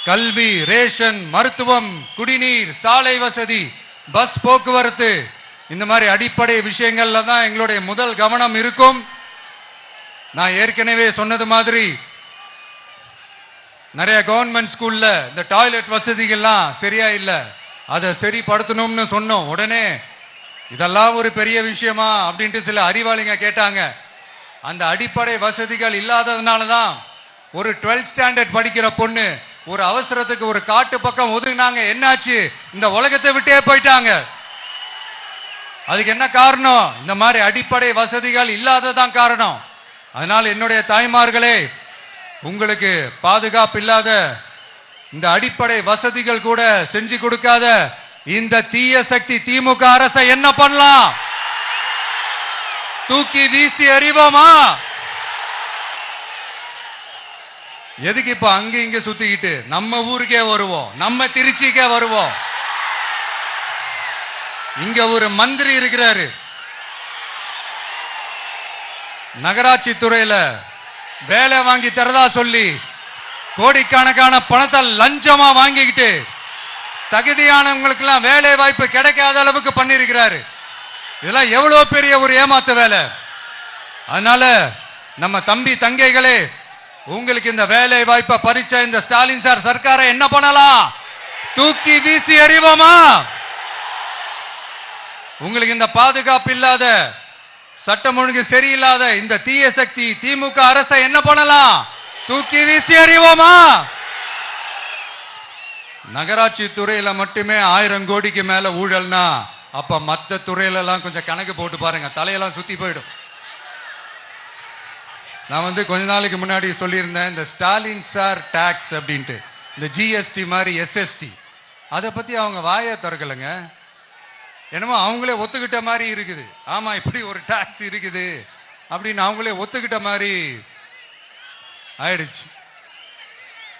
கல்வி, ரேஷன், மருத்துவம், குடிநீர், சாலை வசதி, பஸ் போக்குவரத்து, இந்த மாதிரி அடிப்படை விஷயங்கள்ல தான் எங்களுடைய முதல் கவனம் இருக்கும். நான் ஏற்கனவே சொன்னது மாதிரி நிறைய கவர்மெண்ட் ஸ்கூல்ல இந்த டாய்லெட் வசதிகள்லாம் சரியா இல்லை, அதை சரிப்படுத்தணும்னு சொன்னோம். உடனே இதெல்லாம் ஒரு பெரிய விஷயமா அப்படின்ட்டு சில அறிவாளிங்க கேட்டாங்க. அந்த அடிப்படை வசதிகள் இல்லாததுனால தான் ஒரு 12th ஸ்டாண்டர்ட் படிக்கிற பொண்ணு ஒரு அவசரத்துக்கு ஒரு காட்டு பக்கம் ஒதுங்கினாங்க. என்னாச்சு? இந்த உலகத்தை விட்டே போயிட்டாங்க. அதுக்கு என்ன காரணம்? இந்த மாதிரி அடிப்படை வசதிகள் இல்லாததான் காரணம். அதனால் என்னுடைய தாய்மார்களே, உங்களுக்கு பாதுகாப்பு இல்லாத இந்த அடிப்படை வசதிகள் கூட செஞ்சு கொடுக்காத இந்த தீய சக்தி திமுக அரசை என்ன பண்ணலாம்? தூக்கி வீசி அறிவோமா? எதுக்கு இப்ப அங்க இங்க சுத்திக்கிட்டு நம்ம ஊருக்கே வருவோம், நம்ம திருச்சிக்கே வருவோம். இங்க ஒரு மந்திரி இருக்கிறாரு, நகராட்சி துறையில வேலை வாங்கி தரதா சொல்லி கோடிக்கணக்கான பணத்தை லஞ்சமா வாங்கிக்கிட்டு தகுதியானவங்களுக்கு எல்லாம் வேலை வாய்ப்பு கிடைக்காத அளவுக்கு பண்ணிருக்கிறாரு. இதெல்லாம் எவ்வளவு பெரிய ஒரு ஏமாத்து வேலை. அதனால நம்ம தம்பி தங்கைகளே, உங்களுக்கு இந்த வேலை வாய்ப்பை பறிச்ச இந்த ஸ்டாலின் சார் சர்க்காரை என்ன பண்ணலாம்? தூக்கி வீசி எறிவோமா? உங்களுக்கு இந்த பாதுகாப்பு இல்லாத, சட்டம் ஒழுங்கு சரியில்லாத இந்த தீய சக்தி திமுக அரசை என்ன பண்ணலாம்? தூக்கி வீசி எறிவோமா? நகராட்சி துறையில மட்டுமே 1000 கோடிக்கு மேல ஊழல்னா அப்ப மற்ற துறையில எல்லாம் கொஞ்சம் கணக்கு போட்டு பாருங்க, தலையெல்லாம் சுத்தி போயிடும். நான் கொஞ்ச நாளைக்கு முன்னாடி சொல்லியிருந்தேன், இந்த ஸ்டாலின் சார் டாக்ஸ் அப்படின்ட்டு, இந்த ஜிஎஸ்டி மாதிரி எஸ்எஸ்டி, அதை பத்தி அவங்க வாயை திறக்கலைங்க. என்னமோ அவங்களே ஒத்துக்கிட்ட மாதிரி இருக்குது. ஆமா, இப்படி ஒரு டாக்ஸ் இருக்குது அப்படின்னு அவங்களே ஒத்துக்கிட்ட மாதிரி ஆயிடுச்சு.